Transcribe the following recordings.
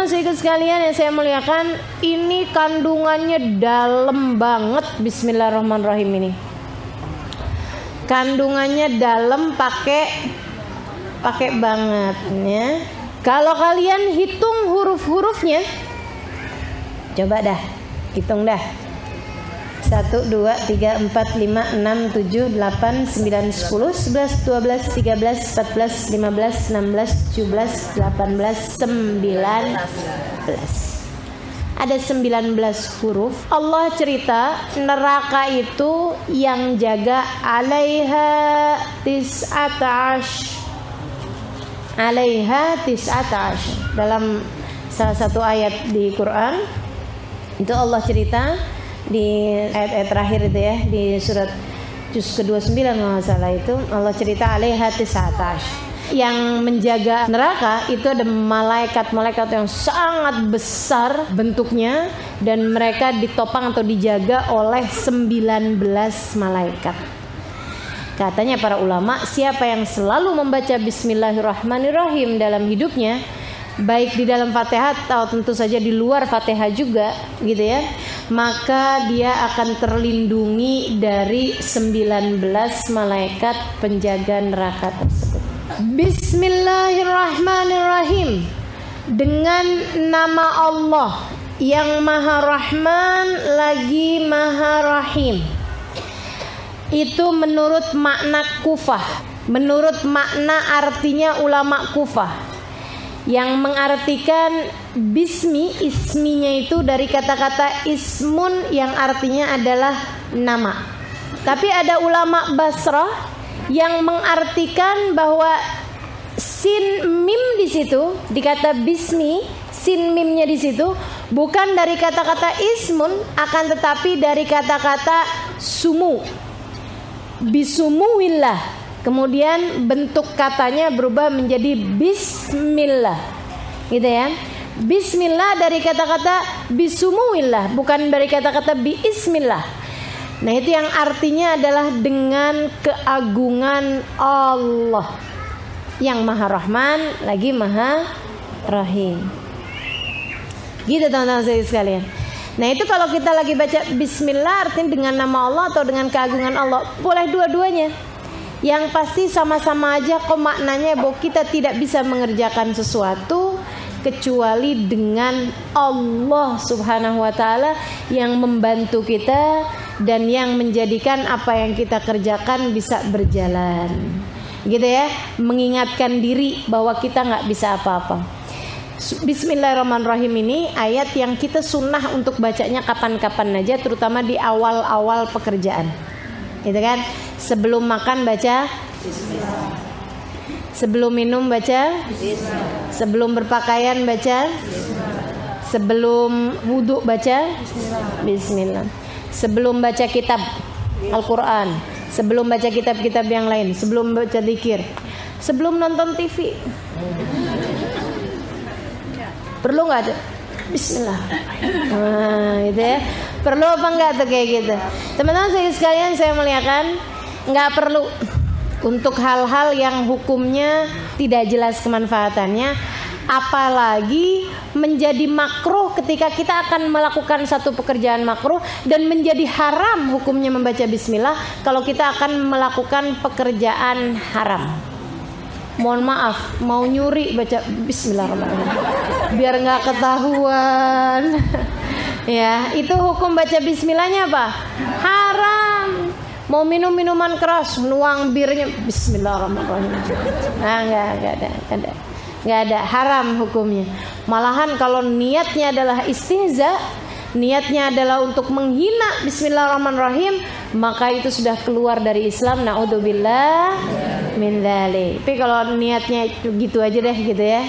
Teman-teman sekalian yang saya muliakan, ini kandungannya dalam banget. Bismillahirrahmanirrahim ini. Kandungannya dalam, pakai banget ya. Kalau kalian hitung huruf-hurufnya, coba dah, hitung dah. 1, 2, 3, 4, 5, 6, 7, 8, 9, 10, 11, 12, 13, 14, 15, 16, 17, 18, 19. Ada 19 huruf. Allah cerita neraka itu yang jaga 19 dalam salah satu ayat di Quran. Itu Allah cerita di ayat-ayat terakhir itu ya, di surat juz ke-29 kalau nggak salah, itu Allah cerita 19 yang menjaga neraka itu ada malaikat-malaikat yang sangat besar bentuknya, dan mereka ditopang atau dijaga oleh 19 malaikat. Katanya para ulama, siapa yang selalu membaca Bismillahirrahmanirrahim dalam hidupnya, baik di dalam Fatihah atau tentu saja di luar Fatihah juga gitu ya, maka dia akan terlindungi dari 19 malaikat penjaga neraka tersebut. Bismillahirrahmanirrahim. Dengan nama Allah yang Maha Rahman lagi Maha Rahim. Itu menurut makna Kufah, menurut makna artinya ulama Kufah, yang mengartikan bismi, isminya itu dari kata-kata ismun yang artinya adalah nama. Tapi ada ulama Basrah yang mengartikan bahwa sin mim di situ, di kata bismi, sin mimnya di situ bukan dari kata-kata ismun, akan tetapi dari kata-kata sumu, bisumuillah. Kemudian bentuk katanya berubah menjadi bismillah, gitu ya. Bismillah dari kata-kata bisumuillah, bukan dari kata-kata biismillah. Nah, itu yang artinya adalah dengan keagungan Allah yang Maha Rahman lagi Maha Rahim. Gitu teman-teman sekalian. Nah, itu kalau kita lagi baca bismillah artinya dengan nama Allah atau dengan keagungan Allah, boleh dua-duanya. Yang pasti sama-sama aja kok maknanya, bahwa kita tidak bisa mengerjakan sesuatu kecuali dengan Allah Subhanahu wa taala yang membantu kita dan yang menjadikan apa yang kita kerjakan bisa berjalan. Gitu ya, mengingatkan diri bahwa kita nggak bisa apa-apa. Bismillahirrahmanirrahim ini ayat yang kita sunnah untuk bacanya kapan-kapan aja, terutama di awal-awal pekerjaan. Gitu kan? Sebelum makan baca Bismillah. Sebelum minum baca Bismillah. Sebelum berpakaian baca Bismillah. Sebelum wudhu baca Bismillah. Sebelum baca kitab Al-Quran, sebelum baca kitab-kitab yang lain, sebelum baca zikir, sebelum nonton TV, perlu nggak tuh Bismillah? Gitu ya. Perlu apa enggak tuh kayak gitu? Teman-teman sekalian, saya muliakan, nggak perlu untuk hal-hal yang hukumnya tidak jelas kemanfaatannya, apalagi menjadi makruh ketika kita akan melakukan satu pekerjaan makruh, dan menjadi haram hukumnya membaca bismillah kalau kita akan melakukan pekerjaan haram. Mohon maaf, mau nyuri baca bismillahirrahmanirrahim biar nggak ketahuan. Ya, itu hukum baca bismillahnya apa? Haram. Mau minum minuman keras, nuang birnya bismillahirrahmanirrahim. Nah, nggak ada, haram hukumnya. Malahan kalau niatnya adalah istihza, niatnya adalah untuk menghina bismillahirrahmanirrahim, maka itu sudah keluar dari Islam. Naudzubillah min dzalik. Tapi kalau niatnya gitu aja deh gitu ya,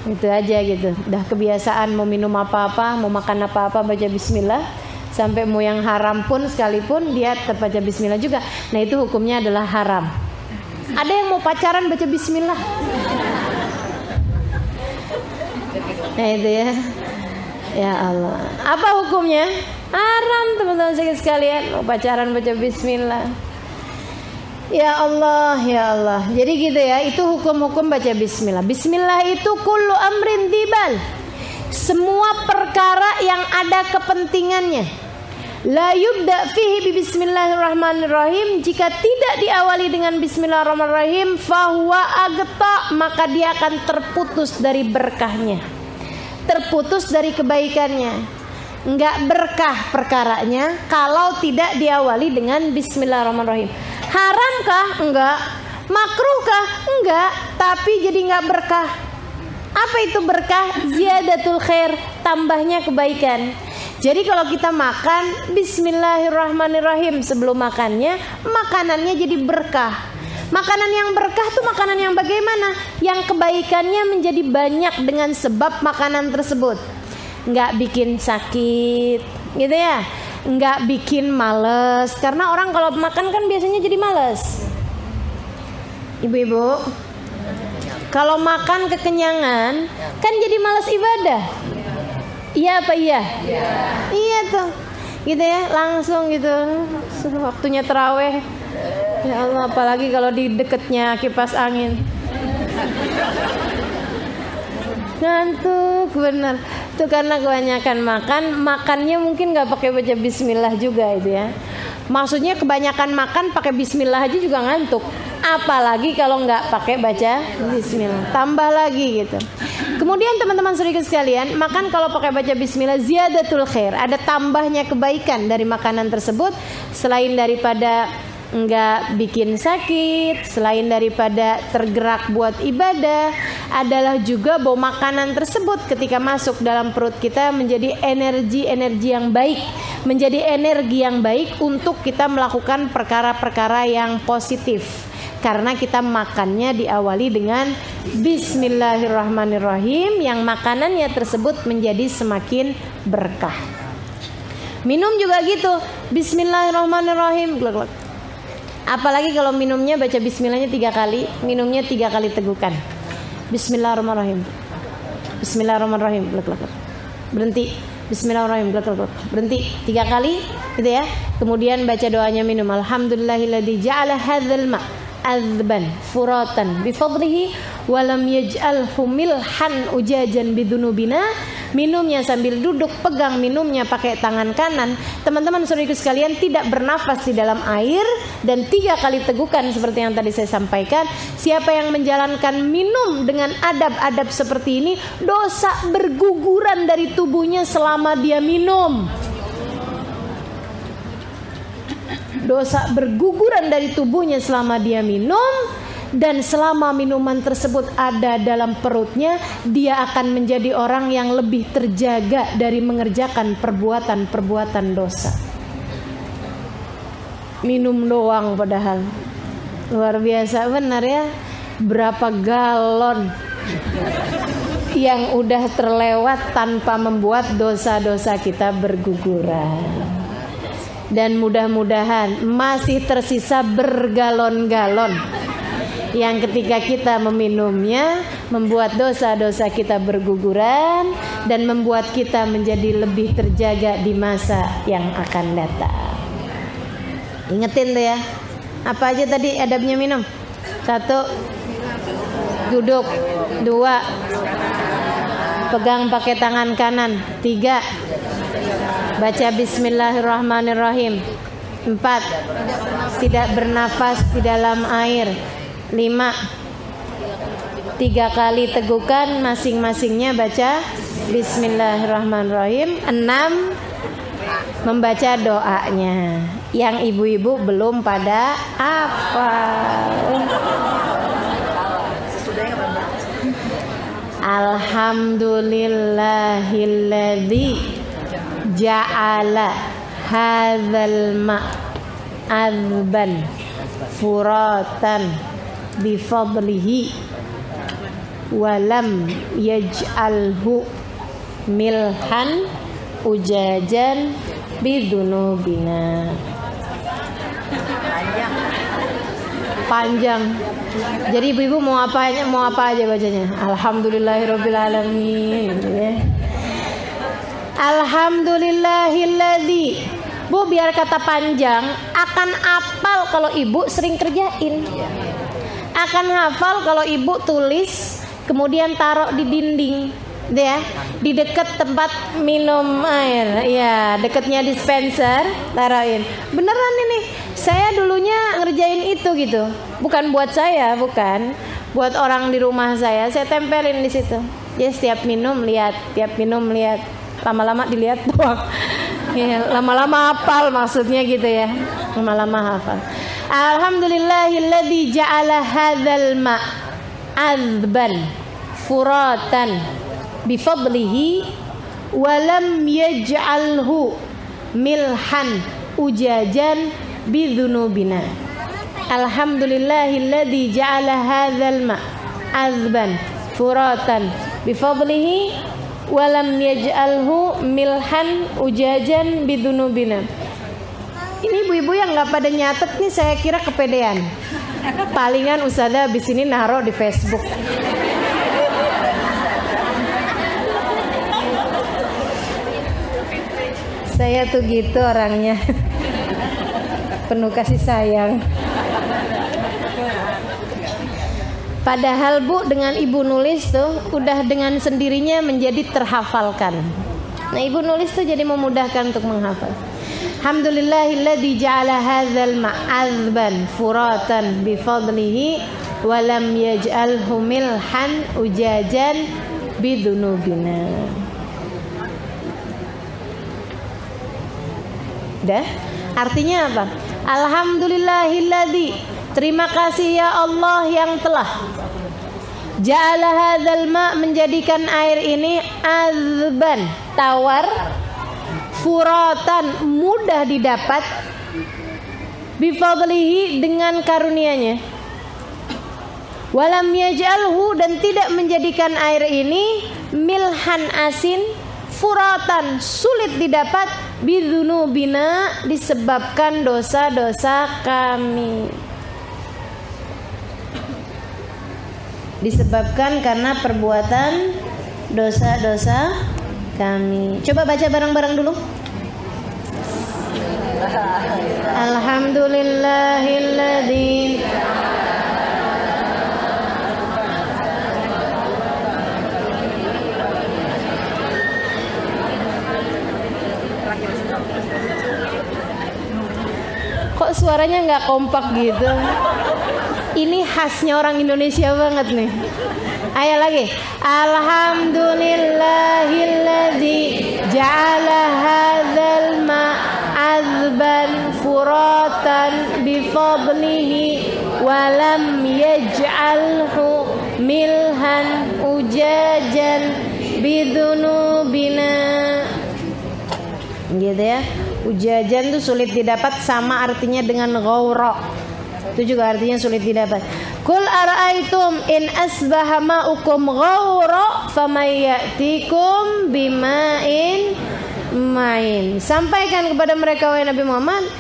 itu aja gitu, udah kebiasaan mau minum apa-apa, mau makan apa-apa baca bismillah, sampai mau yang haram pun sekalipun dia tetap baca bismillah juga. Nah, itu hukumnya adalah haram. Ada yang mau pacaran baca bismillah, nah itu ya, ya Allah, apa hukumnya? Haram teman-teman sekalian, mau pacaran baca bismillah. Ya Allah, ya Allah. Jadi gitu ya, itu hukum-hukum baca bismillah. Bismillah itu kullu amrin tibal, semua perkara yang ada kepentingannya. La yubda fihi bismillahirrahmanirrahim, jika tidak diawali dengan bismillahirrahmanirrahim, fahuwa agta, maka dia akan terputus dari berkahnya, terputus dari kebaikannya. Enggak berkah perkaranya kalau tidak diawali dengan bismillahirrahmanirrahim. Haramkah? Enggak. Makruhkah? Enggak. Tapi jadi enggak berkah. Apa itu berkah? Ziyadatul khair, tambahnya kebaikan. Jadi kalau kita makan bismillahirrahmanirrahim sebelum makannya, makanannya jadi berkah. Makanan yang berkah tuh makanan yang bagaimana? Yang kebaikannya menjadi banyak dengan sebab makanan tersebut. Nggak bikin sakit, gitu ya. Nggak bikin males. Karena orang kalau makan kan biasanya jadi males. Ibu-ibu, kalau makan kekenyangan kan jadi males ibadah. Iya apa iya? Iya tuh, gitu ya, langsung gitu. Waktunya terawih, ya Allah, apalagi kalau di deketnya kipas angin, ngantuk bener. Itu karena kebanyakan makannya mungkin nggak pakai baca bismillah juga itu ya. Maksudnya kebanyakan makan pakai bismillah aja juga ngantuk. Apalagi kalau nggak pakai baca bismillah, tambah lagi gitu. Kemudian teman-teman saudara sekalian, makan kalau pakai baca bismillah ziyadatul khair, ada tambahnya kebaikan dari makanan tersebut. Selain daripada nggak bikin sakit, selain daripada tergerak buat ibadah, adalah juga bahwa makanan tersebut ketika masuk dalam perut kita menjadi energi yang baik, menjadi energi yang baik untuk kita melakukan perkara-perkara yang positif. Karena kita makannya diawali dengan bismillahirrahmanirrahim, yang makanannya tersebut menjadi semakin berkah. Minum juga gitu, bismillahirrahmanirrahim. Apalagi kalau minumnya baca bismillahnya 3 kali, minumnya 3 kali tegukan. Bismillahirrahmanirrahim. Bismillahirrahmanirrahim. Berhenti. Bismillahirrahmanirrahim. Berhenti 3 kali, gitu ya. Kemudian baca doanya minum. Alhamdulillahilladzi ja'ala hadzal ma' azban furatan bifadlihi walam yaj'alhu milhan ujajan bidunubina. Minumnya sambil duduk, pegang minumnya pakai tangan kanan. Teman-teman saudaraku sekalian, tidak bernafas di dalam air dan 3 kali tegukan seperti yang tadi saya sampaikan. Siapa yang menjalankan minum dengan adab-adab seperti ini, dosa berguguran dari tubuhnya selama dia minum. Dosa berguguran dari tubuhnya selama dia minum. Dan selama minuman tersebut ada dalam perutnya, dia akan menjadi orang yang lebih terjaga dari mengerjakan perbuatan-perbuatan dosa. Minum doang padahal. Luar biasa benar ya. Berapa galon yang udah terlewat tanpa membuat dosa-dosa kita berguguran. Dan mudah-mudahan masih tersisa bergalon-galon yang ketika kita meminumnya membuat dosa-dosa kita berguguran dan membuat kita menjadi lebih terjaga di masa yang akan datang. Ingetin tuh ya. Apa aja tadi adabnya minum? 1, duduk. 2, pegang pakai tangan kanan. 3, baca bismillahirrahmanirrahim. 4, tidak bernafas di dalam air. 5, 3 kali tegukan masing-masingnya baca bismillahirrahmanirrahim. 6, membaca doanya yang ibu-ibu belum pada hafal. Alhamdulillahilladzi ja'ala hadzal ma'adzban furatan bifadlihi walam yaj'alhu milhan ujajan bidunubina. Panjang. Jadi ibu-ibu mau apa aja bacanya. Alhamdulillahirabbil alamin. Alhamdulillahilladzi. Bu, biar kata panjang akan hafal kalau ibu sering kerjain. Akan hafal kalau ibu tulis kemudian taruh di dinding. ya, di dekat tempat minum air, ya, dekatnya dispenser, taruhin. Beneran ini, saya dulunya ngerjain itu gitu, bukan buat saya, bukan, buat orang di rumah saya tempelin di situ. Ya setiap minum lihat, lama-lama dilihat doang. Ya, lama-lama hafal maksudnya gitu ya, lama-lama hafal. Alhamdulillahilladzi ja'ala hadzal ma' azban furatan bifadlihi walam yaj'alhu milhan ujajan bidzunubina. Alhamdulillahilladzi ja'ala hadzal ma' azban furatan bifadlihi walam yaj'alhu milhan ujajan bidzunubina. Ini ibu-ibu yang nggak pada nyatet nih, saya kira kepedean. Palingan ustazah abis ini naruh di Facebook. Saya tuh gitu orangnya, penuh kasih sayang. Padahal Bu, dengan ibu nulis tuh udah dengan sendirinya menjadi terhafalkan. Nah ibu nulis tuh jadi memudahkan untuk menghafal. Alhamdulillahilladzi ja'ala hadzal ma'azban furatan bifadlihi wa lam yaj'alhu milhan ujajan bidzunubina. Dah? Artinya apa? Alhamdulillahilladzi, terima kasih ya Allah yang telah ja'ala hadzal ma', menjadikan air ini azban, tawar, furatan, mudah didapat, bifadlihi, dengan karunia-Nya, walam yaj'alhu, dan tidak menjadikan air ini milhan, asin, furatan, sulit didapat, bidzunubina, disebabkan dosa-dosa kami, disebabkan karena perbuatan dosa-dosa kami. Coba baca bareng-bareng dulu. Alhamdulillahilladzi kok suaranya nggak kompak gitu. Ini khasnya orang Indonesia banget nih. Ayo lagi. Alhamdulillahilladzi ja'ala hadzal ma'azban furatan bifadlihi wa lam yaj'alhu milhan ujajan bidzunubina. Gitu ya. Ujajan tuh sulit didapat, sama artinya dengan ghaura. Itu juga artinya sulit didapat. Qul ara'aitum in asbaha ma'ukum ghaura famay ya'tikum bima'in ma'in. Sampaikan kepada mereka wahai Nabi Muhammad,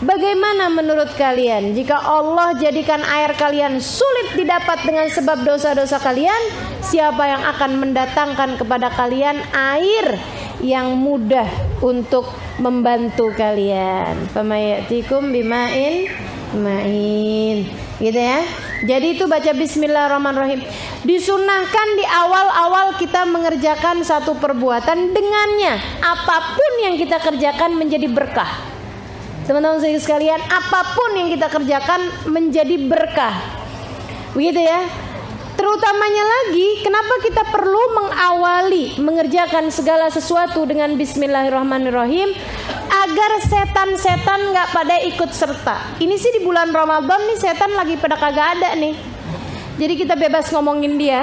bagaimana menurut kalian jika Allah jadikan air kalian sulit didapat dengan sebab dosa-dosa kalian? Siapa yang akan mendatangkan kepada kalian air yang mudah untuk membantu kalian? Famay ya'tikum bima'in ma'in, gitu ya. Jadi itu baca bismillahirrahmanirrahim. Disunahkan di awal-awal kita mengerjakan satu perbuatan, dengannya apapun yang kita kerjakan menjadi berkah. Teman-teman sekalian, apapun yang kita kerjakan menjadi berkah, begitu ya. Terutamanya lagi, kenapa kita perlu mengawali mengerjakan segala sesuatu dengan bismillahirrahmanirrahim? Agar setan-setan gak pada ikut serta. Ini sih di bulan Ramadan nih, setan lagi pada kagak ada nih. Jadi kita bebas ngomongin dia.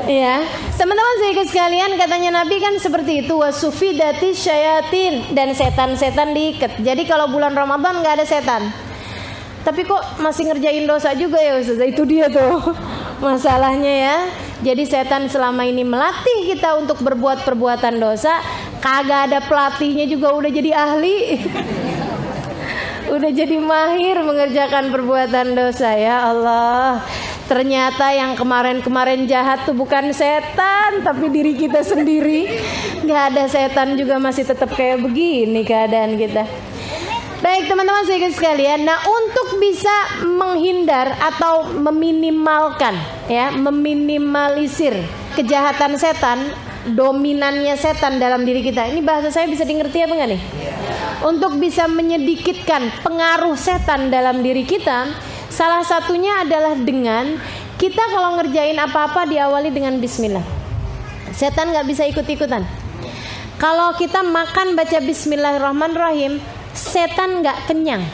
Ya, teman-teman sekalian, katanya Nabi kan seperti itu, wasufidati syayatin, dan setan-setan diikat. Jadi kalau bulan Ramadan gak ada setan. Tapi kok masih ngerjain dosa juga ya Ustaz? Itu dia tuh masalahnya ya. Jadi setan selama ini melatih kita untuk berbuat perbuatan dosa, kagak ada pelatihnya juga udah jadi ahli. Udah jadi mahir mengerjakan perbuatan dosa, ya Allah. Ternyata yang kemarin-kemarin jahat tuh bukan setan, tapi diri kita sendiri. Gak ada setan juga masih tetap kayak begini keadaan kita. Baik teman-teman sekalian, nah untuk bisa menghindar atau meminimalkan ya, meminimalisir kejahatan setan, dominannya setan dalam diri kita. Ini bahasa saya bisa dimengerti apa enggak nih? Untuk bisa menyedikitkan pengaruh setan dalam diri kita, salah satunya adalah dengan kita kalau ngerjain apa-apa diawali dengan bismillah. Setan nggak bisa ikut-ikutan. Kalau kita makan baca bismillahirrahmanirrahim, setan nggak kenyang.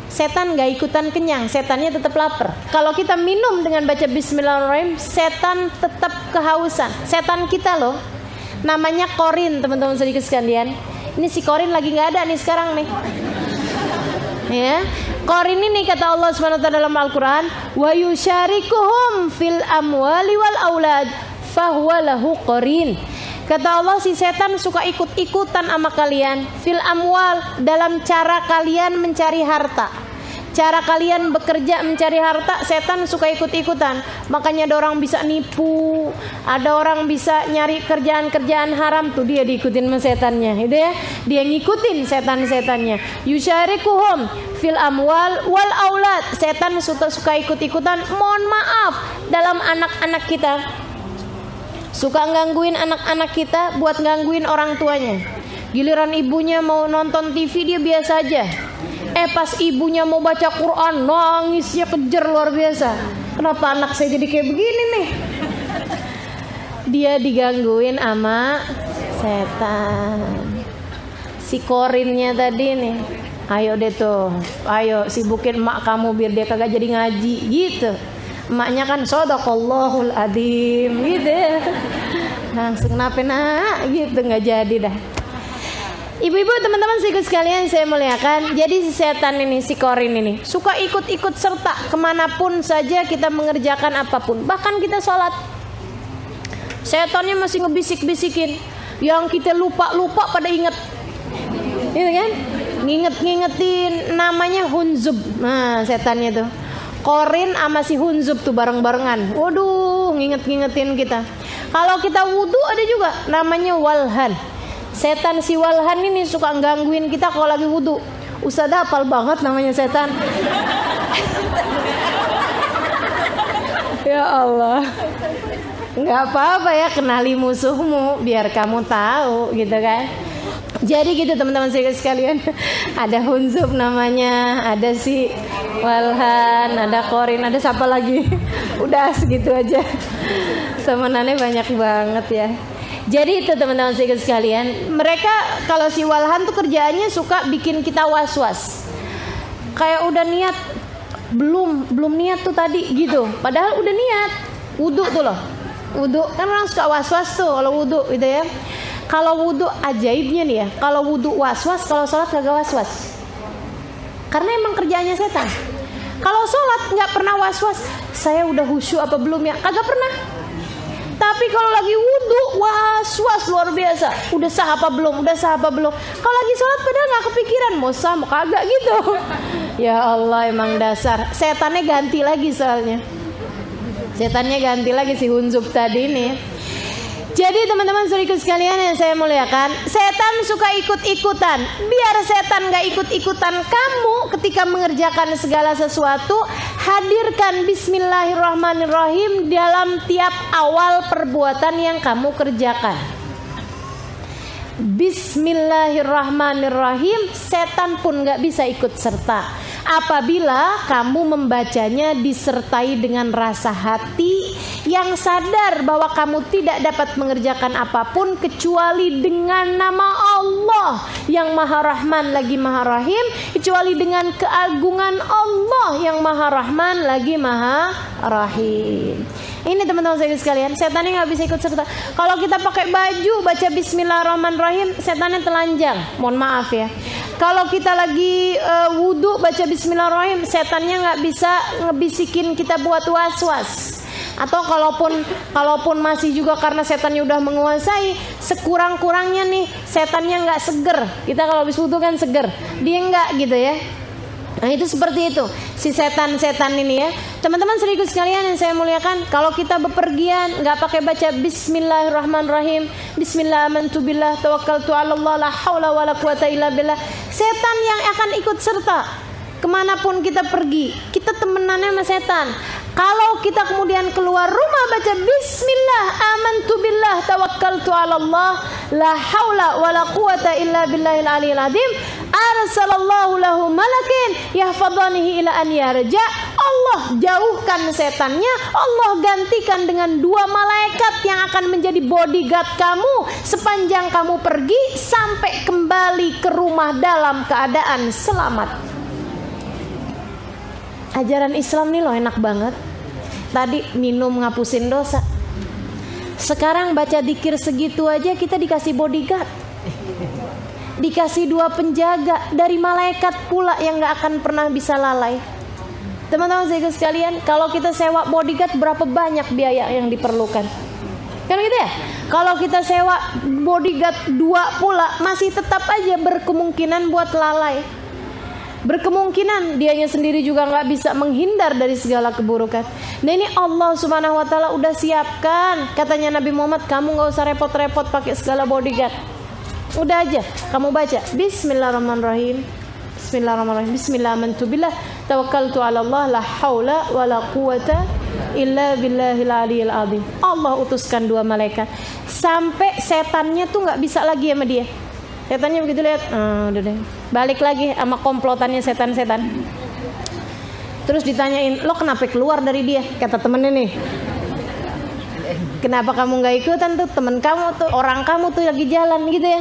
Setan nggak ikutan kenyang, setannya tetap lapar. Kalau kita minum dengan baca bismillahirrahmanirrahim, setan tetap kehausan. Setan kita loh, namanya korin, teman-teman sedikit sekalian. Ini si korin lagi nggak ada nih sekarang nih. Ya, korin ini kata Allah SWT dalam Al-Quran, wa yusyarikuhum fil amwali wal aulad fahuwa lahu korin. Kata Allah, si setan suka ikut-ikutan sama kalian fil amwal, dalam cara kalian mencari harta. Cara kalian bekerja mencari harta, setan suka ikut-ikutan. Makanya ada orang bisa nipu, ada orang bisa nyari kerjaan-kerjaan haram, tuh dia diikutin sama setannya, gitu ya. Dia ngikutin setan-setannya. Yusyarikuhum fil amwal wal aulad. Setan suka ikut-ikutan, mohon maaf, dalam anak-anak kita. Suka gangguin anak-anak kita buat gangguin orang tuanya. Giliran ibunya mau nonton TV dia biasa aja. Pas ibunya mau baca Quran, nangisnya kejer luar biasa. Kenapa anak saya jadi kayak begini nih? Dia digangguin sama setan. Si korinnya tadi nih, ayo deh tuh, ayo sibukin emak kamu biar dia kagak jadi ngaji gitu. Emaknya kan shadaqallahul adzim gitu ya. Langsung kenapa nak gitu, nggak jadi dah. Ibu-ibu, teman-teman sekalian saya muliakan. Jadi si setan ini, si korin ini suka ikut-ikut serta kemanapun saja kita mengerjakan apapun. Bahkan kita sholat, setannya masih ngebisik-bisikin. Yang kita lupa pada inget, gitu kan? Ngingetin namanya hunzub. Nah setannya tuh korin sama si hunzub tuh bareng-barengan. Waduh, ngingetin kita. Kalau kita wudu ada juga namanya walhan. Setan si walhan ini suka gangguin kita kalau lagi wudu. Ustazah hafal banget namanya setan. Ya Allah. Nggak apa-apa ya, kenali musuhmu biar kamu tahu gitu kan. Jadi gitu teman-teman sekalian, ada hunzub namanya, ada si walhan, ada korin, ada siapa lagi? Udah segitu aja. Temenannya banyak banget ya. Jadi itu teman-teman sekalian, mereka kalau si walhan tuh kerjaannya suka bikin kita was-was. Kayak udah niat, belum niat tuh tadi gitu. Padahal udah niat, wudu tuh loh. Wudu kan orang suka was-was tuh kalau wudu gitu ya. Kalau wudu ajaibnya nih ya, kalau wudu was-was, kalau sholat kagak was-was. Karena emang kerjaannya setan. Kalau sholat nggak pernah was-was, saya udah khusyuk apa belum ya? Kagak pernah. Tapi kalau lagi wudu was-was luar biasa. Udah sah apa belum? Udah sah apa belum? Kalau lagi sholat padahal nggak kepikiran mau sah mau kagak gitu. Ya Allah, emang dasar setannya ganti lagi soalnya. Setannya ganti lagi si hunzub tadi nih. Jadi teman-teman saudaraku sekalian yang saya muliakan, setan suka ikut-ikutan. Biar setan gak ikut-ikutan kamu ketika mengerjakan segala sesuatu, hadirkan bismillahirrahmanirrahim dalam tiap awal perbuatan yang kamu kerjakan. Bismillahirrahmanirrahim, setan pun gak bisa ikut serta apabila kamu membacanya disertai dengan rasa hati yang sadar bahwa kamu tidak dapat mengerjakan apapun kecuali dengan nama Allah yang Maha Rahman lagi Maha Rahim, kecuali dengan keagungan Allah yang Maha Rahman lagi Maha Rahim. Ini teman-teman saya sekalian, setannya nggak bisa ikut serta. Kalau kita pakai baju baca bismillahirrahmanirrahim, setannya telanjang. Mohon maaf ya. Kalau kita lagi wudu baca bismillahirrahmanirrahim, setannya nggak bisa ngebisikin kita buat was-was. Atau kalaupun masih juga karena setannya udah menguasai, sekurang-kurangnya nih setannya nggak seger. Kita kalau habis wudu kan seger, dia nggak gitu ya. Nah itu seperti itu si setan-setan ini ya. Teman-teman serius sekalian yang saya muliakan, kalau kita bepergian nggak pakai baca Bismillahirrahmanirrahim, Bismillah amantu billah tawakkaltu 'ala Allah la haula wala quwata illa billah, setan yang akan ikut serta kemanapun kita pergi. Kita temenannya sama setan. Kalau kita kemudian keluar rumah baca Bismillah amantu billah tawakkaltu 'ala Allah la haula wala quwata illa billahil aliyil azim, arsalallahu lahu malakin yahfadhanihi ila an yarja. Allah jauhkan setannya, Allah gantikan dengan 2 malaikat yang akan menjadi bodyguard kamu sepanjang kamu pergi sampai kembali ke rumah dalam keadaan selamat. Ajaran Islam nih loh enak banget. Tadi minum ngapusin dosa, sekarang baca dzikir segitu aja kita dikasih bodyguard, dikasih 2 penjaga dari malaikat pula yang gak akan pernah bisa lalai. Teman-teman saya sekalian, kalau kita sewa bodyguard berapa banyak biaya yang diperlukan? Kan gitu ya. Kalau kita sewa bodyguard 2 pula masih tetap aja berkemungkinan buat lalai. Berkemungkinan dianya sendiri juga nggak bisa menghindar dari segala keburukan. Nah ini Allah Subhanahu Wa Taala udah siapkan. Katanya Nabi Muhammad, kamu nggak usah repot-repot pakai segala bodyguard. Udah aja kamu baca Bismillahirrahmanirrahim, Bismillahirrahmanirrahim, Bismillah amantu billah tawakkaltu 'ala Allah la haula wala quwata illa billahil aliyil azim. Allah utuskan 2 malaikat sampai setannya tuh nggak bisa lagi sama dia. Setannya begitu lihat, udah deh, balik lagi sama komplotannya setan-setan. Terus ditanyain, lo kenapa keluar dari dia? Kata temennya nih, kenapa kamu nggak ikutan tuh? Temen kamu tuh, orang kamu tuh lagi jalan gitu ya,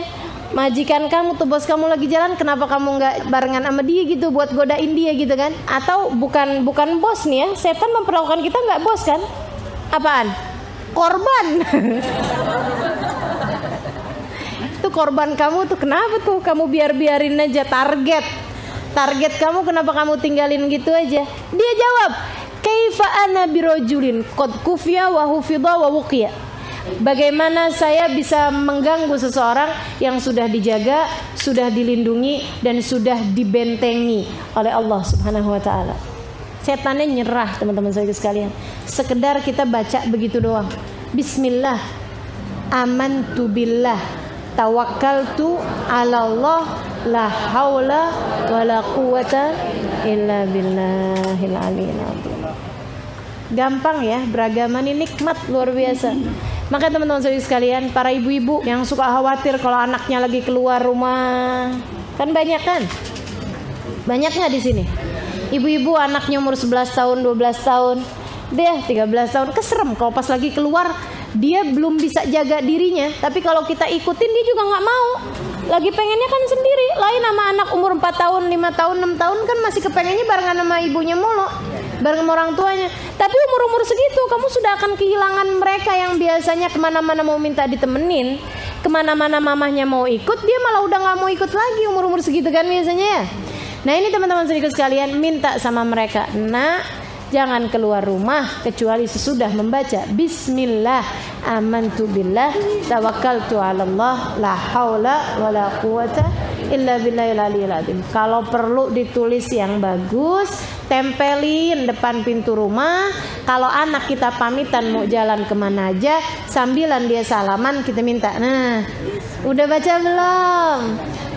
majikan kamu tuh, bos kamu lagi jalan, kenapa kamu nggak barengan sama dia gitu buat godain dia gitu kan? Atau bukan bos nih ya, setan memperlakukan kita nggak bos kan? Apaan? Korban. Itu korban kamu tuh, kenapa tuh kamu biarin aja target kamu, kenapa kamu tinggalin gitu aja? Dia jawab, kaifa ana birajulin qad kufiya wa hufidha wa wuqiya. Bagaimana saya bisa mengganggu seseorang yang sudah dijaga, sudah dilindungi dan sudah dibentengi oleh Allah Subhanahu wa taala. Setannya nyerah teman-teman saya sekalian. Sekedar kita baca begitu doang. Bismillah amantu billah tawakkaltu 'ala Allah la haula wala quwata illa billahil aliyil azim. Gampang ya, beragama ini nikmat luar biasa. Maka teman-teman saya sekalian, para ibu-ibu yang suka khawatir kalau anaknya lagi keluar rumah, kan banyak kan? Banyak nggak di sini? Ibu-ibu anaknya umur 11 tahun, 12 tahun, dia 13 tahun, keserem kalau pas lagi keluar. Dia belum bisa jaga dirinya, tapi kalau kita ikutin dia juga nggak mau. Lagi pengennya kan sendiri. Lain sama anak umur 4 tahun, 5 tahun, 6 tahun kan masih kepengennya barengan sama ibunya mulu, bareng sama orang tuanya. Tapi umur-umur segitu kamu sudah akan kehilangan mereka yang biasanya kemana-mana mau minta ditemenin, kemana-mana mamahnya mau ikut, dia malah udah nggak mau ikut lagi umur-umur segitu kan biasanya ya. Nah ini teman-teman sedikit sekalian, minta sama mereka, nak, jangan keluar rumah kecuali sesudah membaca Bismillah amantu billah tawakkaltu 'ala Allah la haula wala quwata illa billahil aliyil azim. Kalau perlu ditulis yang bagus, tempelin depan pintu rumah. Kalau anak kita pamitan mau jalan kemana aja, sambilan dia salaman kita minta, nah udah baca belum?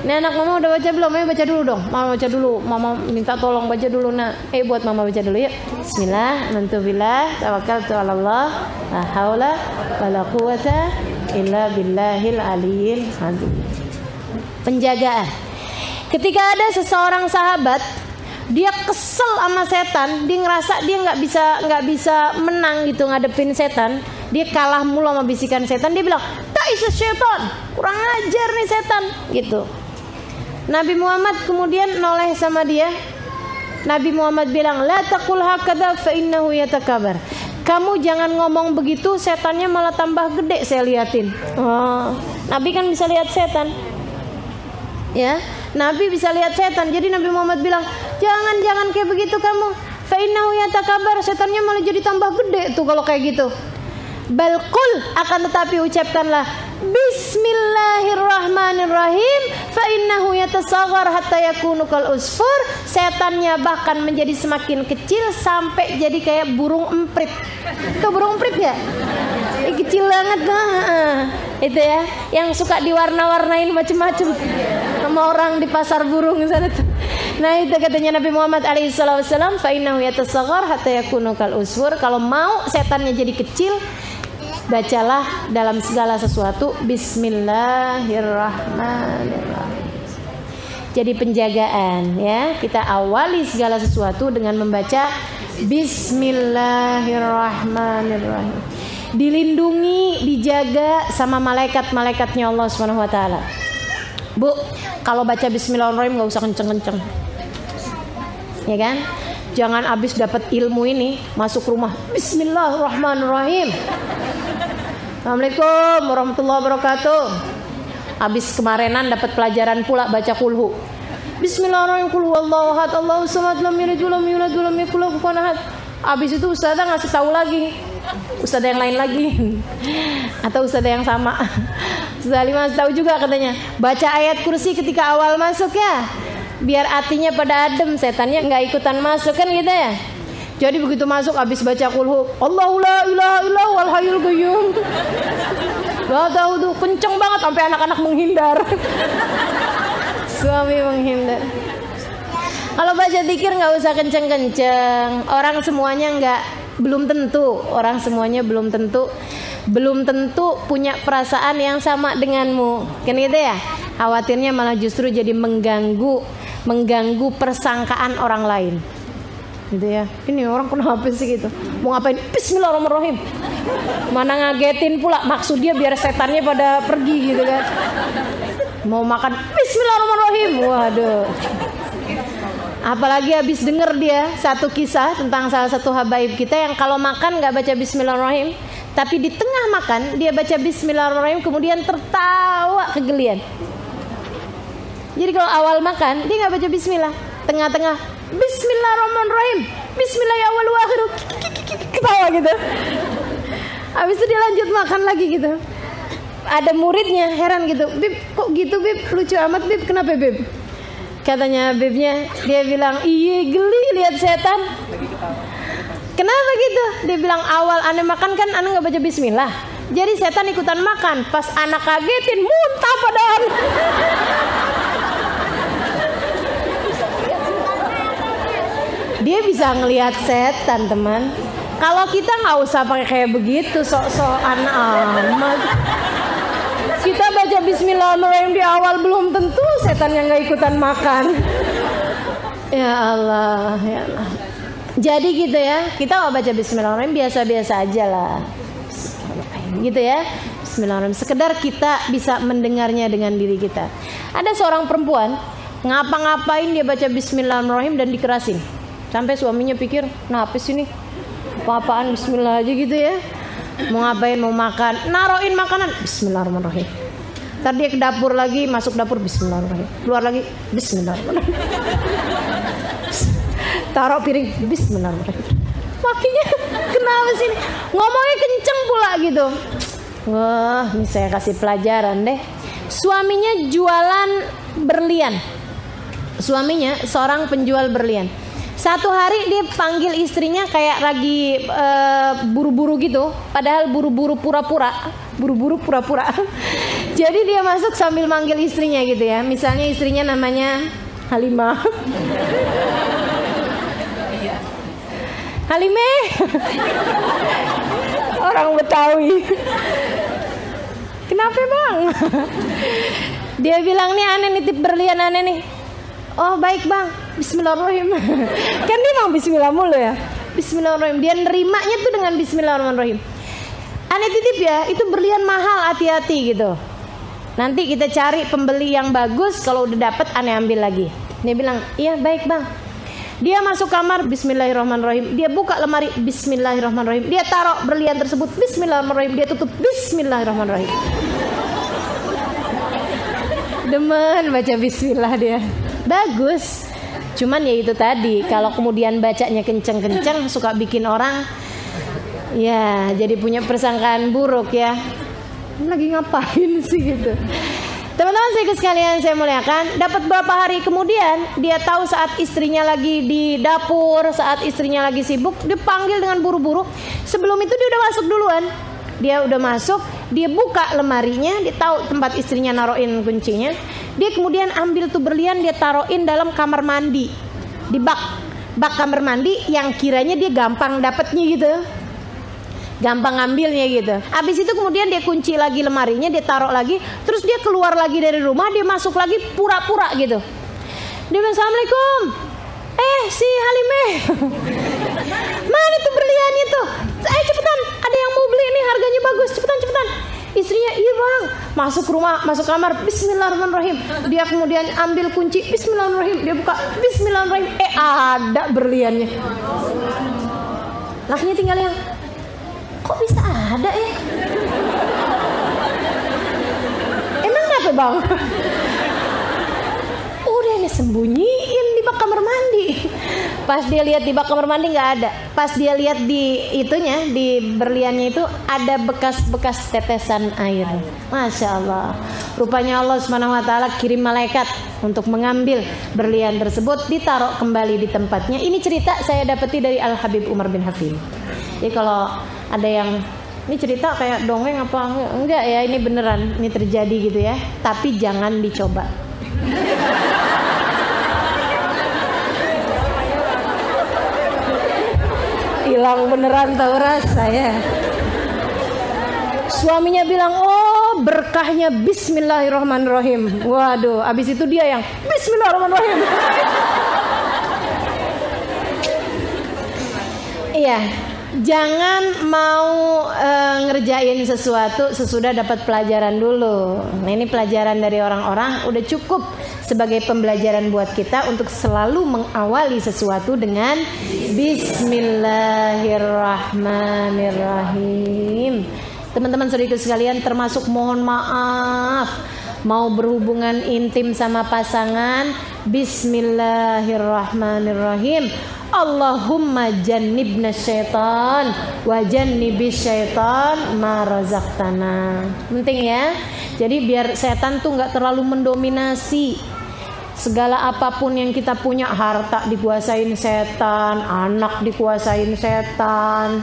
Nih anak mama udah baca belum? Ayo baca dulu dong. Mama baca dulu. Mama minta tolong baca dulu nak. Buat mama baca dulu yuk. Bismillah, amantu billah, tawakkaltu 'ala Allah, la haula wala quwata illa billahil aliyil azim. Penjagaan. Ketika ada seseorang sahabat, dia kesel sama setan, dia ngerasa dia nggak bisa menang gitu ngadepin setan. Dia kalah mulu sama bisikan setan. Dia bilang, "Ta'isa syaitan, kurang ajar nih setan," gitu. Nabi Muhammad kemudian noleh sama dia. Nabi Muhammad bilang, la taqul hakadha fa innahu yatakabar. Kamu jangan ngomong begitu, setannya malah tambah gede. Saya liatin. Nabi kan bisa lihat setan. Ya, Nabi bisa lihat setan. Jadi Nabi Muhammad bilang, jangan kayak begitu kamu. Fa innahu yatakabar, setannya malah jadi tambah gede tuh kalau kayak gitu. Balqul, akan tetapi ucapkanlah, Bismillahirrahmanirrahim. Fa innahu yatasagghar hatta yakunu kal usfur. Setannya bahkan menjadi semakin kecil sampai jadi kayak burung emprit. Tuh burung emprit ya? Kecil banget itu ya, yang suka diwarna-warnain macam-macam sama orang di pasar burung sana tuh. Nah itu katanya Nabi Muhammad alaihissalam, fa innahu yatasagghar hatta yakunu kal usfur. Kalau mau setannya jadi kecil, bacalah dalam segala sesuatu Bismillahirrahmanirrahim. Jadi penjagaan ya, kita awali segala sesuatu dengan membaca Bismillahirrahmanirrahim. Dilindungi, dijaga sama malaikat-malaikatnya Allah Subhanahu wa taala. Bu, kalau baca Bismillahirrahmanirrahim enggak usah kenceng-kenceng. Ya kan? Jangan habis dapat ilmu ini masuk rumah Bismillahirrahmanirrahim. Assalamualaikum warahmatullahi wabarakatuh. Habis kemarinan dapat pelajaran pula baca kulhu. Bismillahirrahmanirrahim, qul huwallahu ahad, Allahus samad, lam yalid walam yulad walam yakul lahu kufuwan ahad. Habis itu ustazah ngasih tahu lagi. Ustazah yang lain lagi. Atau ustazah yang sama. Ustazah Halimah tahu juga katanya, baca ayat kursi ketika awal masuk ya. Biar hatinya pada adem, setannya enggak ikutan masuk kan gitu ya. Jadi begitu masuk habis baca kulhu, Allahu la ilaha illa huwal hayyul qayyum. Gak tahu tuh kenceng banget sampai anak-anak menghindar. Suami menghindar. Kalau baca zikir nggak usah kenceng-kenceng. Orang semuanya belum tentu punya perasaan yang sama denganmu. Kan gitu ya? Khawatirnya malah justru jadi mengganggu persangkaan orang lain. Gitu ya. Ini orang kenapa sih gitu? Mau ngapain? Bismillahirrahmanirrahim. Mana ngagetin pula, maksud dia biar setannya pada pergi gitu kan. Mau makan Bismillahirrahmanirrahim. Waduh. Apalagi habis denger dia satu kisah tentang salah satu habaib kita yang kalau makan gak baca Bismillahirrahmanirrahim, tapi di tengah makan dia baca Bismillahirrahmanirrahim kemudian tertawa kegelian. Jadi kalau awal makan dia gak baca Bismillah, tengah-tengah Bismillahirrahmanirrahim, Bismillah ya awal wa akhiru, ketawa gitu. Habis itu dia lanjut makan lagi gitu. Ada muridnya heran gitu, Bib kok gitu Bib, lucu amat Bib, kenapa Bib? Katanya Bibnya, dia bilang, iya geli lihat setan. Kenapa gitu? Dia bilang awal ane makan kan ane gak baca Bismillah, jadi setan ikutan makan. Pas anak kagetin muntah padahal. Dia bisa ngelihat setan teman. Kalau kita nggak usah pakai kayak begitu sok-sokan amat. Kita baca Bismillahirrahmanirrahim di awal belum tentu setan yang nggak ikutan makan. Ya Allah, ya Allah. Jadi gitu ya, kita mau baca Bismillahirrahmanirrahim biasa-biasa aja lah. Gitu ya. Bismillahirrahmanirrahim. Sekedar kita bisa mendengarnya dengan diri kita. Ada seorang perempuan ngapa-ngapain dia baca Bismillahirrahmanirrahim dan dikerasin. Sampai suaminya pikir, kenapa sih nih? Apa-apaan Bismillah aja gitu ya. Mau ngapain, mau makan, naroin makanan Bismillahirrahmanirrahim. Ntar dia ke dapur lagi, masuk dapur Bismillahirrahmanirrahim, keluar lagi Bismillahirrahmanirrahim. Taruh piring Bismillahirrahmanirrahim. Makinya kenapa sih nih? Ngomongnya kenceng pula gitu. Wah, ini saya kasih pelajaran deh. Suaminya jualan berlian. Suaminya seorang penjual berlian. Satu hari dia panggil istrinya kayak lagi buru-buru gitu, padahal buru-buru pura-pura. Jadi dia masuk sambil manggil istrinya gitu ya. Misalnya istrinya namanya Halimah. Halimeh. Orang Betawi. Kenapa bang? Dia bilang nih aneh nitip berlian aneh nih. Oh baik bang, Bismillahirrahmanirrahim. Kan dia mau Bismillah mulu ya. Bismillahirrahmanirrahim. Dia nerimanya tuh dengan Bismillahirrahmanirrahim. Aneh titip ya, itu berlian mahal, hati-hati gitu. Nanti kita cari pembeli yang bagus, kalau udah dapet aneh ambil lagi. Dia bilang, iya baik bang. Dia masuk kamar, Bismillahirrahmanirrahim. Dia buka lemari, Bismillahirrahmanirrahim. Dia taruh berlian tersebut, Bismillahirrahmanirrahim. Dia tutup, Bismillahirrahmanirrahim. Demen baca Bismillah dia. Bagus. Cuman ya itu tadi, kalau kemudian bacanya kenceng-kenceng suka bikin orang ya jadi punya persangkaan buruk ya. lagi ngapain sih gitu. Teman-teman sekalian saya muliakan, dapat beberapa hari kemudian dia tahu saat istrinya lagi di dapur, saat istrinya lagi sibuk, dia panggil dengan buru-buru. Sebelum itu dia udah masuk duluan. Dia udah masuk, dia buka lemarinya, dia tahu tempat istrinya naruhin kuncinya. Dia kemudian ambil tuh berlian, dia taruhin dalam kamar mandi, di bak kamar mandi yang kiranya dia gampang dapetnya gitu, gampang ngambilnya gitu. Habis itu kemudian dia kunci lagi lemarinya, dia taruh lagi, terus dia keluar lagi dari rumah, dia masuk lagi pura-pura gitu. Dia bilang, "Assalamualaikum. Si Halimeh, mana tuh berliannya tuh? Cepetan, ada yang mau beli nih, harganya bagus, cepetan." Istrinya, "Iya bang." Masuk rumah, masuk kamar, bismillahirrahmanirrahim. Dia kemudian ambil kunci, bismillahirrahmanirrahim. Dia buka, bismillahirrahmanirrahim. Ada berliannya. Lakinya tinggal yang, "Kok bisa ada ya? Emang kenapa bang?" Udah ini sembunyiin di bak kamar mandi. Pas dia lihat di bak kamar mandi nggak ada. Pas dia lihat di itunya, di berliannya itu ada bekas-bekas tetesan air. Masya Allah. Rupanya Allah Subhanahu Wa Taala kirim malaikat untuk mengambil berlian tersebut, ditaruh kembali di tempatnya. Ini cerita saya dapati dari Al Habib Umar bin Hafid. Jadi kalau ada yang ini cerita kayak dongeng apa enggak ya, ini beneran, ini terjadi gitu ya. Tapi jangan dicoba. Hilang beneran tahu rasa ya. Suaminya bilang, "Oh, berkahnya bismillahirrahmanirrahim." Waduh, abis itu dia yang bismillahirrahmanirrahim. Iya, jangan mau ngerjain sesuatu sesudah dapat pelajaran dulu. Nah, ini pelajaran dari orang-orang udah cukup sebagai pembelajaran buat kita untuk selalu mengawali sesuatu dengan bismillahirrahmanirrahim. Teman-teman saudaraku sekalian, termasuk mohon maaf mau berhubungan intim sama pasangan, bismillahirrahmanirrahim. Allahumma jannibna syaitan wa jannibis syaitan ma razaqtana. Penting ya. Jadi biar setan tuh nggak terlalu mendominasi. Segala apapun yang kita punya, harta dikuasain setan, anak dikuasain setan,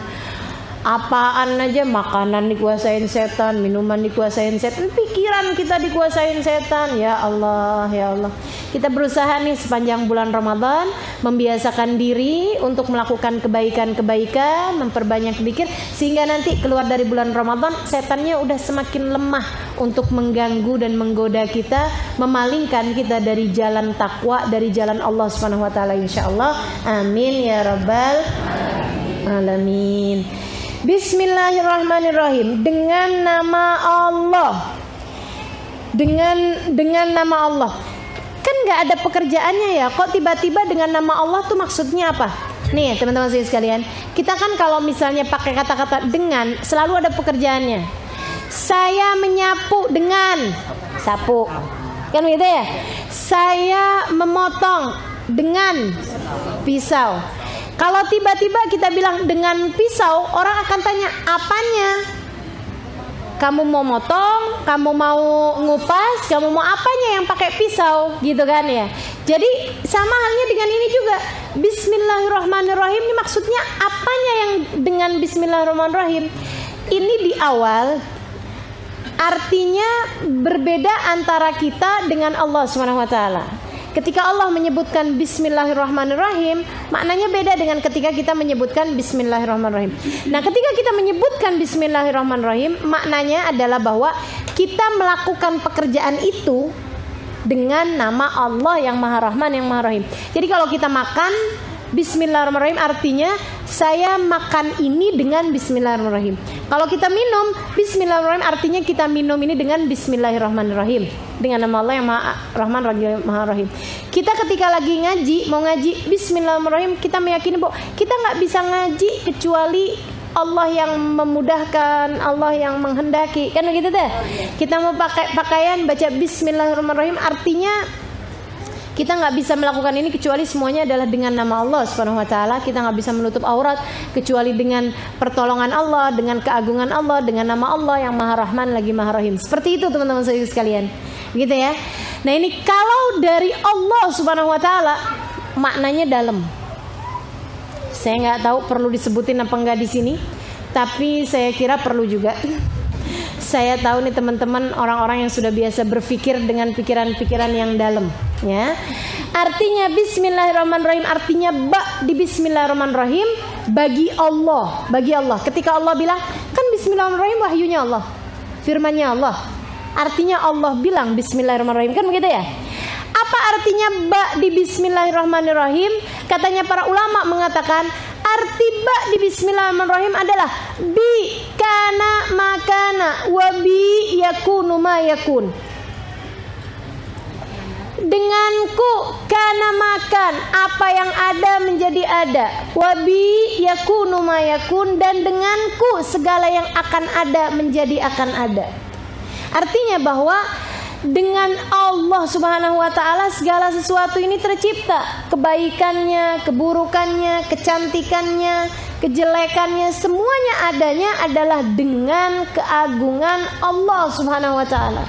apaan aja, makanan dikuasain setan, minuman dikuasain setan, pikiran kita dikuasain setan. Ya Allah, ya Allah. Kita berusaha nih sepanjang bulan Ramadan membiasakan diri untuk melakukan kebaikan-kebaikan, memperbanyak zikir, sehingga nanti keluar dari bulan Ramadan setannya udah semakin lemah untuk mengganggu dan menggoda kita, memalingkan kita dari jalan takwa, dari jalan Allah Subhanahu wa taala insyaallah. Amin ya rabbal alamin. Bismillahirrahmanirrahim. Dengan nama Allah. Dengan nama Allah. Kan nggak ada pekerjaannya ya. Kok tiba-tiba dengan nama Allah tuh maksudnya apa? Nih teman-teman sekalian, kita kan kalau misalnya pakai kata-kata dengan, selalu ada pekerjaannya. Saya menyapu dengan sapu, kan gitu ya. Saya memotong dengan pisau. Kalau tiba-tiba kita bilang dengan pisau, orang akan tanya apanya? Kamu mau motong, kamu mau ngupas, kamu mau apanya yang pakai pisau, gitu kan ya. Jadi sama halnya dengan ini juga. Bismillahirrahmanirrahim ini maksudnya apanya yang dengan bismillahirrahmanirrahim? Ini di awal artinya berbeda antara kita dengan Allah Subhanahu wa taala. Ketika Allah menyebutkan bismillahirrahmanirrahim, maknanya beda dengan ketika kita menyebutkan bismillahirrahmanirrahim. Nah, ketika kita menyebutkan bismillahirrahmanirrahim, maknanya adalah bahwa kita melakukan pekerjaan itu dengan nama Allah yang Maha Rahman, yang Maha Rahim. Jadi kalau kita makan, bismillahirrahmanirrahim artinya saya makan ini dengan bismillahirrahmanirrahim. Kalau kita minum, bismillahirrahmanirrahim artinya kita minum ini dengan bismillahirrahmanirrahim, dengan nama Allah yang Maha Rahman, Maha Rahim. Kita ketika lagi ngaji, mau ngaji bismillahirrahmanirrahim, kita meyakini bahwa kita nggak bisa ngaji kecuali Allah yang memudahkan, Allah yang menghendaki, kan begitu deh. Kita mau pakai pakaian, baca bismillahirrahmanirrahim artinya Kita nggak bisa melakukan ini kecuali semuanya adalah dengan nama Allah Subhanahu wa taala. Kita nggak bisa menutup aurat kecuali dengan pertolongan Allah, dengan keagungan Allah, dengan nama Allah yang Maha Rahman lagi Maha Rahim. Seperti itu teman-teman sekalian. Gitu ya. Nah, ini kalau dari Allah Subhanahu wa taala maknanya dalam. Saya nggak tahu perlu disebutin apa enggak di sini, tapi saya kira perlu juga. Saya tahu nih teman-teman orang-orang yang sudah biasa berpikir dengan pikiran-pikiran yang dalam, ya. Artinya Bismillahirrahmanirrahim, artinya ba di Bismillahirrahmanirrahim bagi Allah, bagi Allah. Ketika Allah bilang, kan Bismillahirrahmanirrahim wahyunya Allah, firmannya Allah. Artinya Allah bilang Bismillahirrahmanirrahim, kan begitu ya? Apa artinya ba di Bismillahirrahmanirrahim? Katanya para ulama mengatakan arti ba di Bismillahirrahmanirrahim adalah bi kana makana wa bi yakunu ma yakun. Denganku kana makan, apa yang ada menjadi ada, wa bi yakunu ma yakun, dan denganku segala yang akan ada menjadi akan ada. Artinya bahwa dengan Allah Subhanahu wa taala segala sesuatu ini tercipta. Kebaikannya, keburukannya, kecantikannya, kejelekannya, semuanya adanya adalah dengan keagungan Allah Subhanahu wa taala.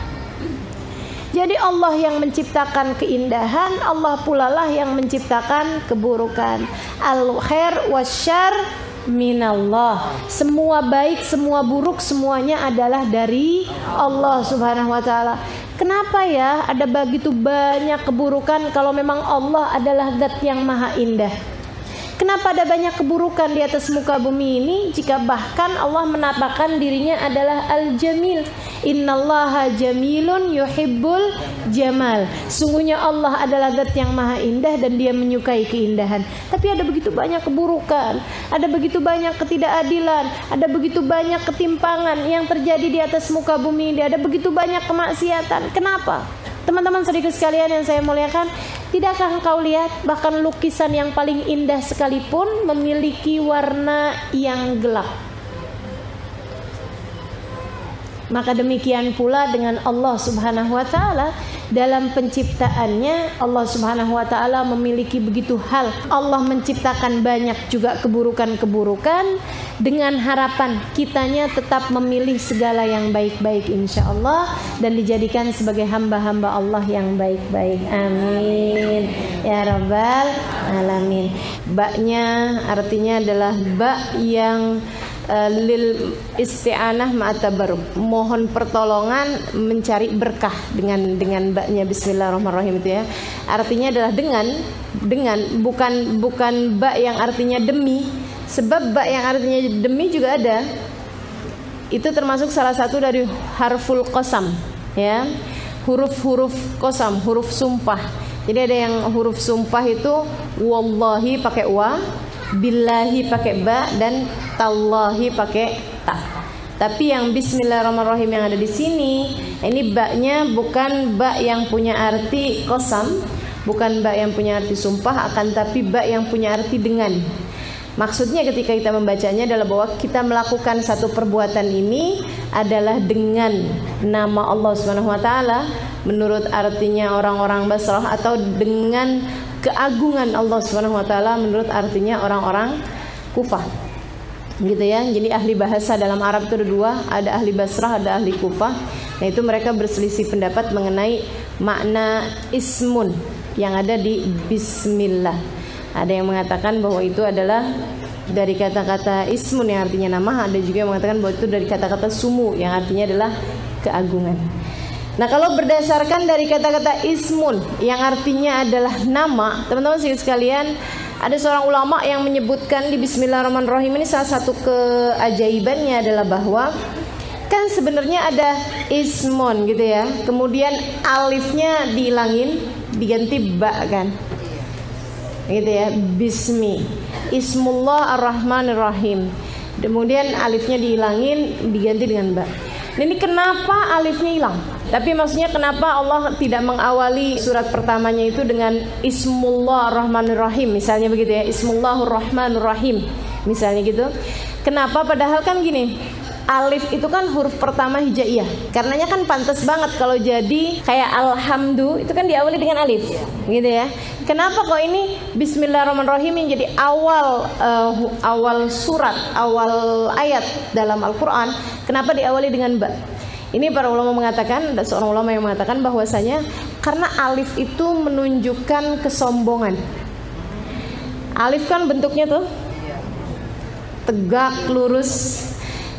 Jadi Allah yang menciptakan keindahan, Allah pula lah yang menciptakan keburukan. Al-khair wasyarr minallah. Semua baik, semua buruk, semuanya adalah dari Allah Subhanahu wa taala. Kenapa ya ada begitu banyak keburukan kalau memang Allah adalah zat yang maha indah? Kenapa ada banyak keburukan di atas muka bumi ini jika bahkan Allah menampakkan dirinya adalah Al-Jamil? Innallaha jamilun yuhibbul jamal. Sungguhnya Allah adalah zat yang maha indah dan dia menyukai keindahan. Tapi ada begitu banyak keburukan, ada begitu banyak ketidakadilan, ada begitu banyak ketimpangan yang terjadi di atas muka bumi ini, ada begitu banyak kemaksiatan. Kenapa? Teman-teman saudara sekalian yang saya muliakan, tidakkah engkau lihat bahkan lukisan yang paling indah sekalipun memiliki warna yang gelap? Maka demikian pula dengan Allah Subhanahu wa taala, dalam penciptaannya Allah Subhanahu wa taala memiliki begitu hal. Allah menciptakan banyak juga keburukan-keburukan dengan harapan kitanya tetap memilih segala yang baik-baik insyaallah dan dijadikan sebagai hamba-hamba Allah yang baik-baik. Amin ya rabbal alamin. Ba-nya artinya adalah ba yang lil isti'anah ma'atabaruk, mohon pertolongan mencari berkah dengan ba-nya Bismillahirrahmanirrahim itu ya. Artinya adalah dengan bukan ba yang artinya demi, sebab ba yang artinya demi juga ada. Itu termasuk salah satu dari harful qasam ya. Huruf-huruf qasam, huruf sumpah. Jadi ada yang huruf sumpah itu wallahi pakai wa, billahi pakai ba, dan tallahi pakai ta. Tapi yang Bismillahirrahmanirrahim yang ada di sini, ini ba-nya bukan ba yang punya arti qasam, bukan ba yang punya arti sumpah, akan tapi ba yang punya arti dengan. Maksudnya ketika kita membacanya adalah bahwa kita melakukan satu perbuatan ini adalah dengan nama Allah Subhanahu wa taala menurut artinya orang-orang Basrah, atau dengan keagungan Allah Subhanahu wa taala menurut artinya orang-orang Kufah. Gitu ya. Jadi ahli bahasa dalam Arab itu ada dua, ada ahli Basrah, ada ahli Kufah. Nah, itu mereka berselisih pendapat mengenai makna ismun yang ada di bismillah. Ada yang mengatakan bahwa itu adalah dari kata-kata ismun yang artinya nama, ada juga yang mengatakan bahwa itu dari kata-kata sumu yang artinya adalah keagungan. Nah, kalau berdasarkan dari kata-kata ismun yang artinya adalah nama, teman-teman sekalian, ada seorang ulama yang menyebutkan di Bismillahirrahmanirrahim ini salah satu keajaibannya adalah bahwa kan sebenarnya ada ismun gitu ya, kemudian alifnya dihilangin diganti ba kan, gitu ya, bismi, ismullah ar-rahmanir-rahim, kemudian alifnya dihilangin diganti dengan ba. Nah, ini kenapa alifnya hilang? Tapi maksudnya kenapa Allah tidak mengawali surat pertamanya itu dengan Ismullah ar-Rahmanir Rahim, misalnya begitu ya, Ismullahur Rahmanur Rahim misalnya gitu. Kenapa? Padahal kan gini, alif itu kan huruf pertama hijaiyah. Karenanya kan pantas banget kalau jadi kayak alhamdu itu kan diawali dengan alif, gitu ya. Kenapa kok ini Bismillahirrahmanirrahim yang jadi awal surat, awal ayat dalam Al-Quran? Kenapa diawali dengan ba? Ini para ulama mengatakan, ada seorang ulama yang mengatakan bahwasanya karena alif itu menunjukkan kesombongan. Alif kan bentuknya tuh tegak, lurus.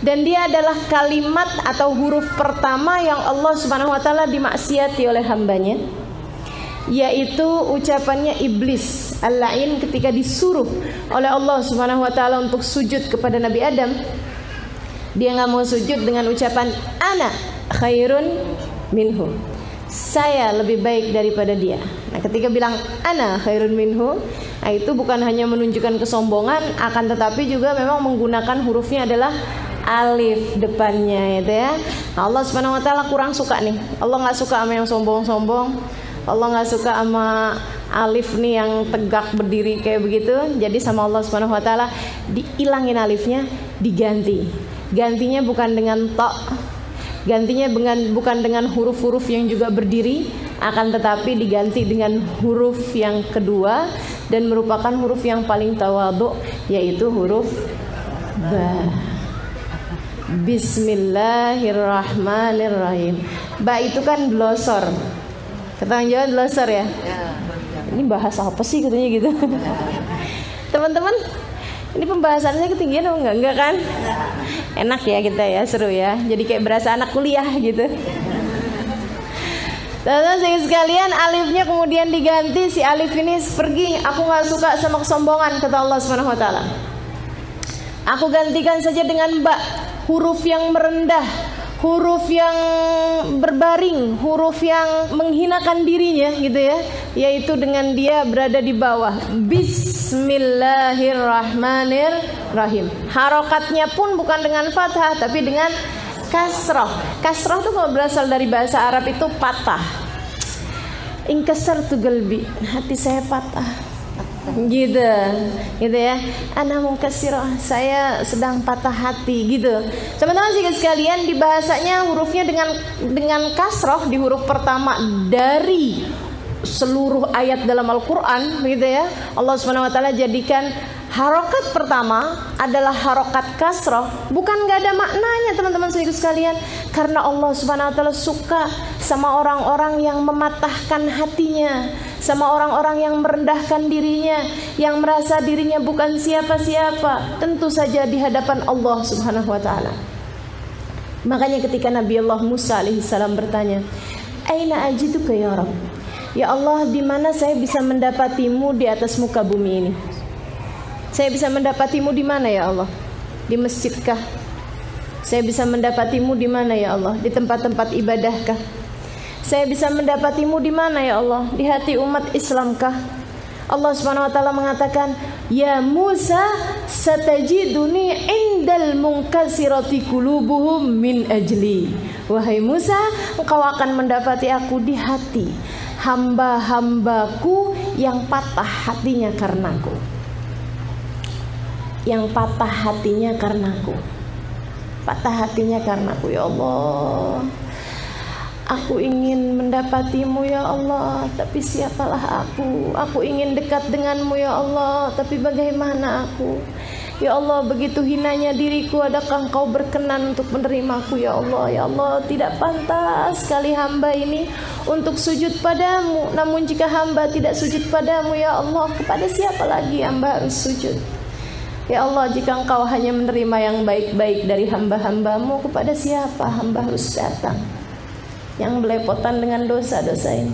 Dan dia adalah kalimat atau huruf pertama yang Allah Subhanahu wa taala dimaksiati oleh hambanya, yaitu ucapannya iblis al-la'in ketika disuruh oleh Allah Subhanahu wa taala untuk sujud kepada Nabi Adam. Dia nggak mau sujud dengan ucapan ana khairun minhu, saya lebih baik daripada dia. Nah, ketika bilang ana khairun minhu, nah itu bukan hanya menunjukkan kesombongan, akan tetapi juga memang menggunakan hurufnya adalah alif depannya, gitu ya. Nah, Allah Subhanahu wa taala kurang suka nih. Allah nggak suka sama yang sombong-sombong. Allah nggak suka sama alif nih yang tegak berdiri kayak begitu. Jadi sama Allah Subhanahu wa taala diilangin alifnya, diganti. Gantinya bukan dengan ta, gantinya bukan dengan huruf-huruf yang juga berdiri, akan tetapi diganti dengan huruf yang kedua dan merupakan huruf yang paling tawadhu, yaitu huruf ba. Bismillahirrahmanirrahim. Ba itu kan glosor. Kata Jawa glosor ya. Ini bahasa apa sih katanya gitu. Teman-teman, ini pembahasannya ketinggian atau enggak? Enggak kan? Enak ya kita ya, seru ya. Jadi kayak berasa anak kuliah gitu. Teman-teman sekalian, alifnya kemudian diganti. Si alif ini pergi. Aku gak suka sama kesombongan, kata Allah Subhanahu wa taala. Aku gantikan saja dengan ba, huruf yang merendah, huruf yang berbaring, huruf yang menghinakan dirinya, gitu ya, yaitu dengan dia berada di bawah. Bismillahirrahmanirrahim. Harokatnya pun bukan dengan fathah, tapi dengan kasroh. Kasroh itu kalau berasal dari bahasa Arab itu patah. Inkasar tu galbi, hati saya patah. Gitu ya. Ana munkasirah, saya sedang patah hati, gitu. Teman-teman sekalian, di bahasanya hurufnya dengan kasroh di huruf pertama dari seluruh ayat dalam Al-Quran, gitu ya. Allah Subhanahu wa taala jadikan harokat pertama adalah harokat kasroh. Bukan gak ada maknanya teman-teman sekalian, karena Allah Subhanahu wa taala suka sama orang-orang yang mematahkan hatinya, sama orang-orang yang merendahkan dirinya, yang merasa dirinya bukan siapa-siapa, tentu saja di hadapan Allah Subhanahu wa taala. Makanya ketika Nabi Allah Musa alaihissalam bertanya, "Aina ajiduka ya Rabb?" Ya Allah, di mana saya bisa mendapatimu di atas muka bumi ini? Saya bisa mendapatimu di mana ya Allah? Di masjidkah? Saya bisa mendapatimu di mana ya Allah? Di tempat-tempat ibadahkah? Saya bisa mendapatimu di mana ya Allah? Di hati umat Islamkah? Allah Subhanahu wa taala mengatakan, "Ya Musa, satajiduni indal munkasirati qulubuhum min ajli." Wahai Musa, engkau akan mendapati aku di hati hamba-hambaku yang patah hatinya karenaku. Yang patah hatinya karenaku. Patah hatinya karenaku, ya Allah. Aku ingin mendapatimu ya Allah, tapi siapalah aku? Aku ingin dekat denganmu ya Allah, tapi bagaimana aku? Ya Allah, begitu hinanya diriku, adakah engkau berkenan untuk menerimaku ya Allah? Ya Allah, tidak pantas sekali hamba ini untuk sujud padamu. Namun jika hamba tidak sujud padamu ya Allah, kepada siapa lagi hamba harus sujud? Ya Allah, jika engkau hanya menerima yang baik-baik dari hamba-hambamu, kepada siapa hamba harus datang yang belepotan dengan dosa-dosa ini?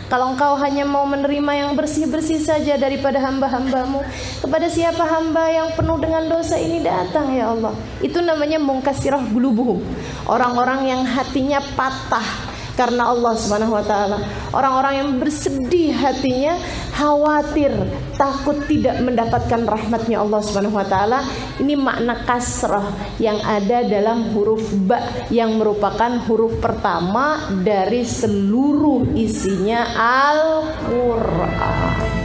Kalau engkau hanya mau menerima yang bersih-bersih saja daripada hamba-hambamu, kepada siapa hamba yang penuh dengan dosa ini datang ya Allah? Itu namanya mungkasirah qulubuhum, orang-orang yang hatinya patah karena Allah Subhanahu wa taala. Orang-orang yang bersedih hatinya, khawatir, takut tidak mendapatkan rahmatnya Allah Subhanahu wa taala. Ini makna kasrah yang ada dalam huruf ba, yang merupakan huruf pertama dari seluruh isinya Al-Qur'an.